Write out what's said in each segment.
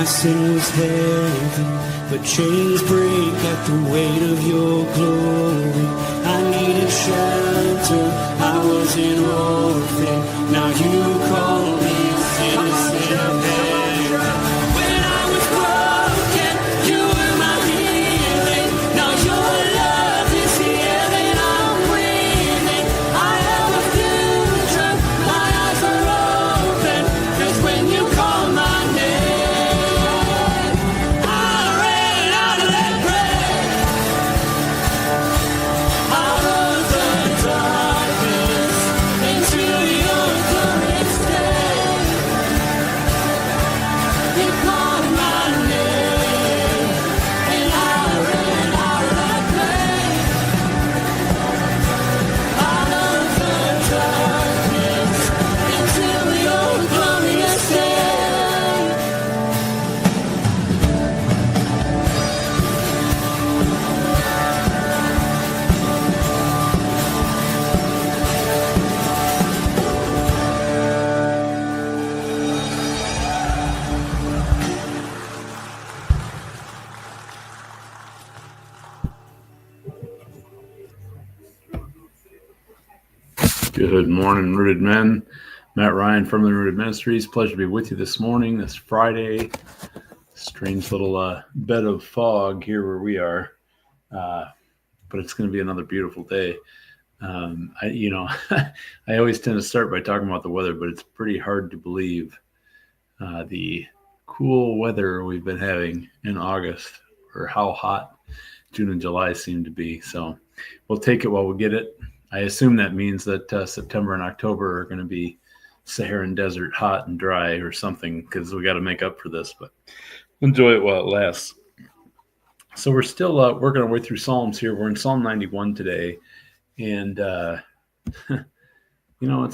my sin was heavy, but chains break at the weight of your glory. I needed shelter, I was an orphan, now you call me citizen. When I was broken, you were my healing. Now your love is here and I'm breathing. I have a future, my eyes are open, 'cause when you call my name, I ran out of that grave, out of the darkness, into your glorious day. You called my name, and I ran out of that grave, out of the darkness, into your glorious day. Good morning, Rooted Men. Matt Ryan from the Rooted Ministries. Pleasure to be with you this morning, this Friday. Strange little bed of fog here where we are, but it's going to be another beautiful day. I always tend to start by talking about the weather, but it's pretty hard to believe the cool weather we've been having in August, or how hot June and July seem to be. So we'll take it while we get it. I assume that means that September and October are going to be Saharan desert, hot and dry or something, because we got to make up for this, but enjoy it while it lasts. So we're still working our way through Psalms here. We're in Psalm 91 today, and it's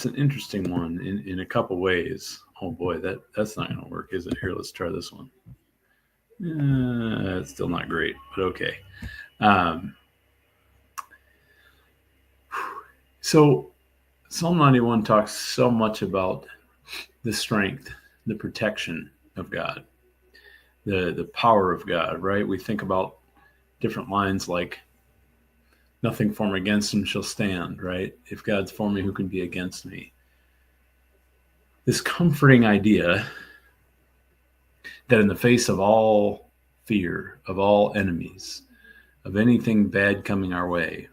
an interesting one in a couple ways. Oh boy, that's not going to work, is it? Here, let's try this one. It's still not great, but okay. So Psalm 91 talks so much about the strength, the protection of God, the power of God, right? We think about different lines like, nothing formed against him shall stand, right? If God's for me, who can be against me? This comforting idea that in the face of all fear, of all enemies, of anything bad coming our way,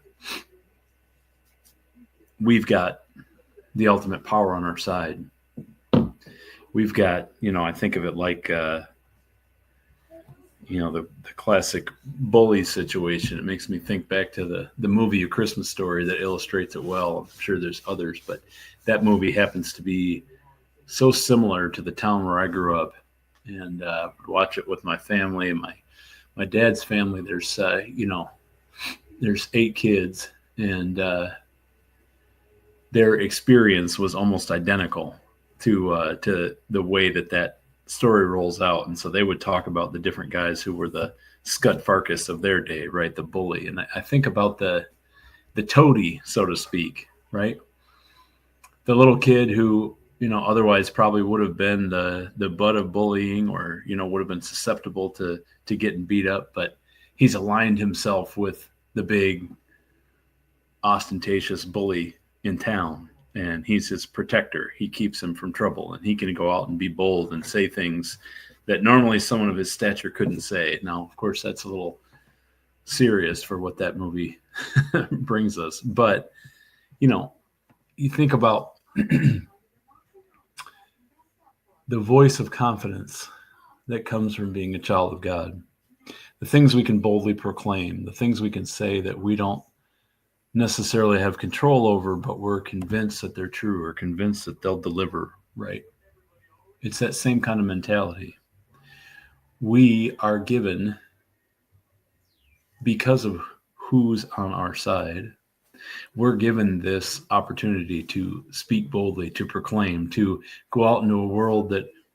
we've got the ultimate power on our side. We've got, I think of it like, the classic bully situation. It makes me think back to the movie A Christmas Story that illustrates it well. I'm sure there's others, but that movie happens to be so similar to the town where I grew up, and watch it with my family and my dad's family. There's, there's 8 kids, and their experience was almost identical to the way that story rolls out. And so they would talk about the different guys who were the Scud Farkus of their day, right? The bully. And I think about the toady, so to speak, right? The little kid who, otherwise probably would have been the butt of bullying, or, would have been susceptible to getting beat up, but he's aligned himself with the big ostentatious bully in town, and he's his protector. He keeps him from trouble, and he can go out and be bold and say things that normally someone of his stature couldn't say. Now, of course, that's a little serious for what that movie brings us, but you think about the voice of confidence that comes from being a child of God, the things we can boldly proclaim, the things we can say that we don't necessarily have control over, but we're convinced that they're true, or convinced that they'll deliver, right? It's that same kind of mentality. We are given, because of who's on our side, we're given this opportunity to speak boldly, to proclaim, to go out into a world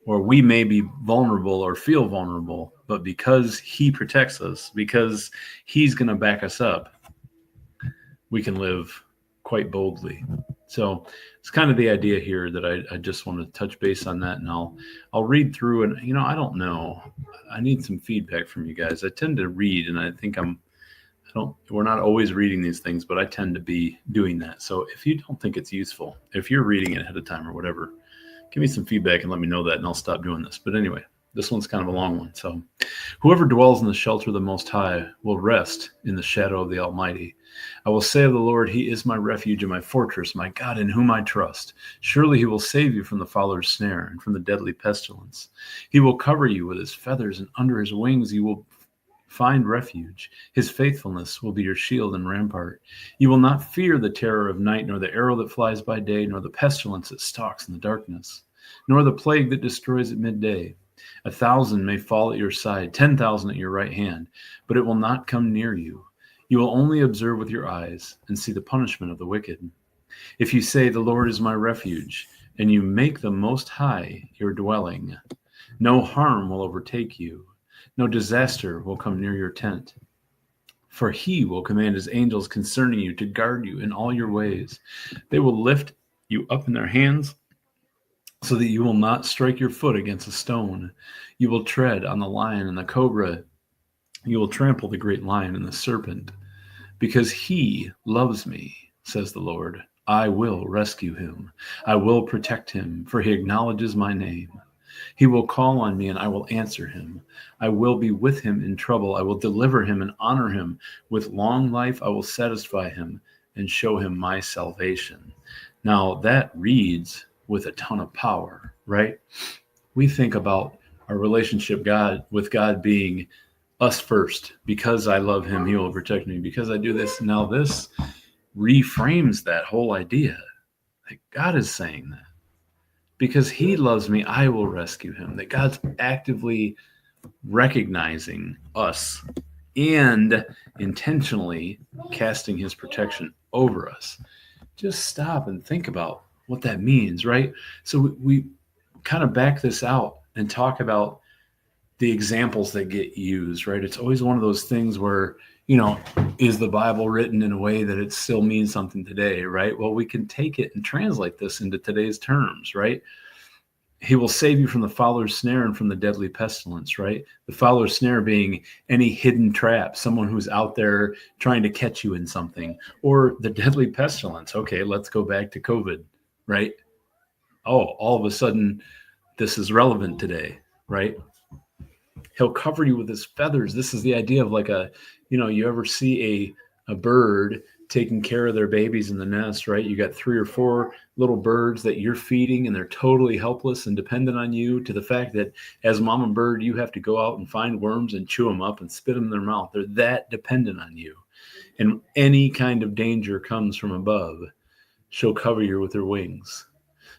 where we may be vulnerable or feel vulnerable, but because he protects us, because he's going to back us up, we can live quite boldly. So it's kind of the idea here that I just want to touch base on that, and I'll read through, and I don't know. I need some feedback from you guys. I tend to read, and I think we're not always reading these things, but I tend to be doing that. So if you don't think it's useful, if you're reading it ahead of time or whatever, give me some feedback and let me know that, and I'll stop doing this. But anyway, this one's kind of a long one. So whoever dwells in the shelter of the Most High will rest in the shadow of the Almighty. I will say of the Lord, he is my refuge and my fortress, my God in whom I trust. Surely he will save you from the fowler's snare and from the deadly pestilence. He will cover you with his feathers, and under his wings you will find refuge. His faithfulness will be your shield and rampart. You will not fear the terror of night, nor the arrow that flies by day, nor the pestilence that stalks in the darkness, nor the plague that destroys at midday. 1,000 may fall at your side, 10,000 at your right hand, but it will not come near you. You will only observe with your eyes and see the punishment of the wicked. If you say, the Lord is my refuge, and you make the Most High your dwelling, no harm will overtake you. No disaster will come near your tent. For he will command his angels concerning you to guard you in all your ways. They will lift you up in their hands so that you will not strike your foot against a stone. You will tread on the lion and the cobra. You will trample the great lion and the serpent. Because he loves me, says the Lord, I will rescue him. I will protect him, for he acknowledges my name. He will call on me, and I will answer him. I will be with him in trouble. I will deliver him and honor him. With long life, I will satisfy him and show him my salvation. Now, that reads with a ton of power, right? We think about our relationship with God being us first. Because I love him, he will protect me. Because I do this. Now, this reframes that whole idea. Like God is saying that. Because he loves me, I will rescue him. That God's actively recognizing us and intentionally casting his protection over us. Just stop and think about what that means, right? So we kind of back this out and talk about the examples that get used, right? It's always one of those things where, is the Bible written in a way that it still means something today, right? Well, we can take it and translate this into today's terms, right? He will save you from the fowler's snare and from the deadly pestilence, right? The fowler's snare being any hidden trap, someone who's out there trying to catch you in something, or the deadly pestilence. Okay, let's go back to COVID, right? Oh, all of a sudden, this is relevant today, right? He'll cover you with his feathers. This is the idea of like you ever see a bird taking care of their babies in the nest, right? You got 3 or 4 little birds that you're feeding, and they're totally helpless and dependent on you, to the fact that as mama bird, you have to go out and find worms and chew them up and spit them in their mouth. They're that dependent on you. And any kind of danger comes from above, she'll cover you with her wings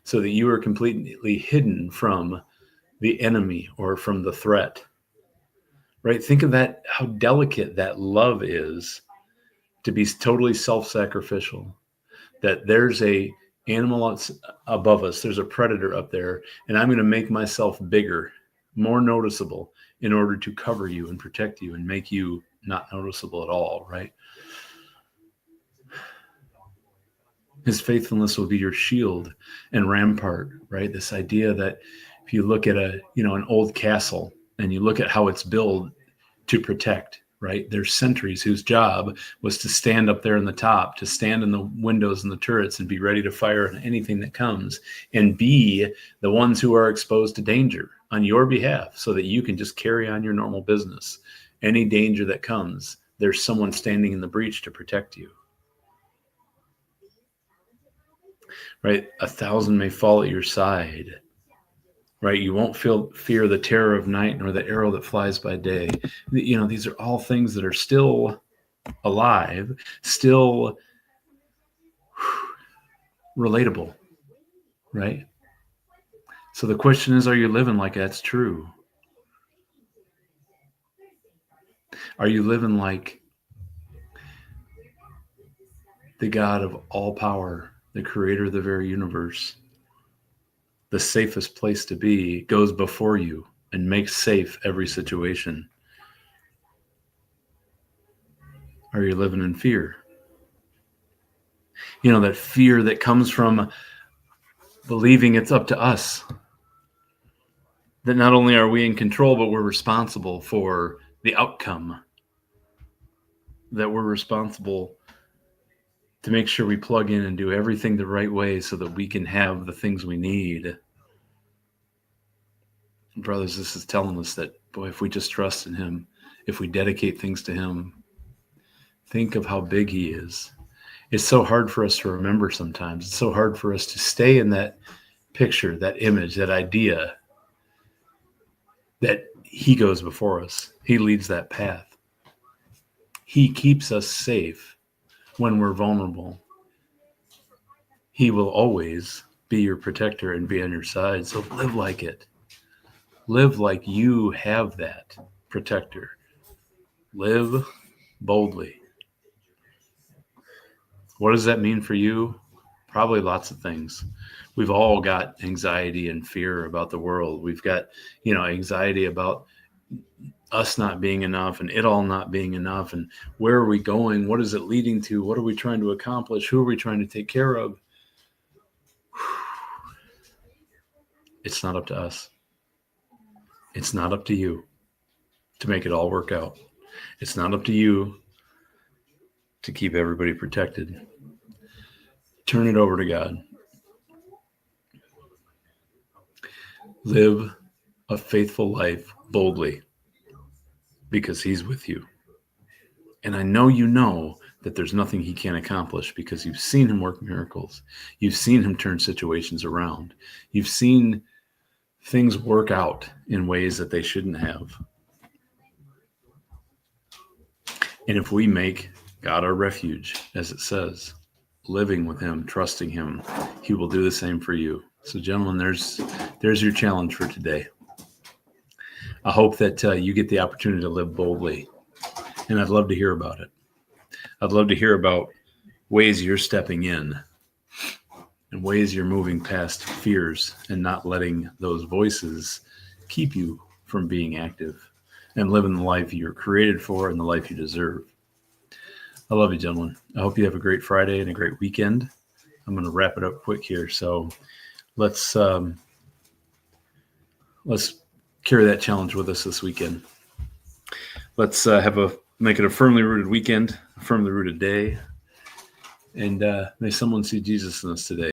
so that you are completely hidden from the enemy or from the threat, right? Think of that, how delicate that love is, to be totally self-sacrificial, that there's a animal above us, there's a predator up there, and I'm going to make myself bigger, more noticeable, in order to cover you and protect you and make you not noticeable at all, right? His faithfulness will be your shield and rampart, right? This idea that if you look at an old castle and you look at how it's built to protect, right? There's sentries whose job was to stand up there in the top, to stand in the windows and the turrets and be ready to fire on anything that comes, and be the ones who are exposed to danger on your behalf so that you can just carry on your normal business. Any danger that comes, there's someone standing in the breach to protect you. Right? 1,000 may fall at your side. Right? You won't fear the terror of night, nor the arrow that flies by day. These are all things that are still alive, still relatable, right? So the question is, are you living like that's true? Are you living like the God of all power, the creator of the very universe, the safest place to be, goes before you and makes safe every situation? Are you living in fear? that fear that comes from believing it's up to us. That not only are we in control, but we're responsible for the outcome. That we're responsible to make sure we plug in and do everything the right way so that we can have the things we need. Brothers, this is telling us that, boy, if we just trust in him, if we dedicate things to him, think of how big he is. It's so hard for us to remember sometimes. It's so hard for us to stay in that picture, that image, that idea that he goes before us. He leads that path. He keeps us safe when we're vulnerable. He will always be your protector and be on your side. So live like it. Live like you have that protector. Live boldly. What does that mean for you? Probably lots of things. We've all got anxiety and fear about the world. We've got, anxiety about us not being enough and it all not being enough. And where are we going? What is it leading to? What are we trying to accomplish? Who are we trying to take care of? It's not up to us. It's not up to you to make it all work out. It's not up to you to keep everybody protected. Turn it over to God. Live a faithful life boldly because he's with you. And I know you know that there's nothing he can't accomplish because you've seen him work miracles. You've seen him turn situations around. You've seen things work out in ways that they shouldn't have. And if we make God our refuge, as it says, living with him, trusting him, he will do the same for you. So gentlemen, there's your challenge for today. I hope that you get the opportunity to live boldly, and I'd love to hear about it. I'd love to hear about ways you're stepping in and ways you're moving past fears and not letting those voices keep you from being active and living the life you're created for and the life you deserve. I love you, gentlemen. I hope you have a great Friday and a great weekend. I'm going to wrap it up quick here. So let's carry that challenge with us this weekend. Let's make it a firmly rooted weekend, a firmly rooted day. And may someone see Jesus in us today.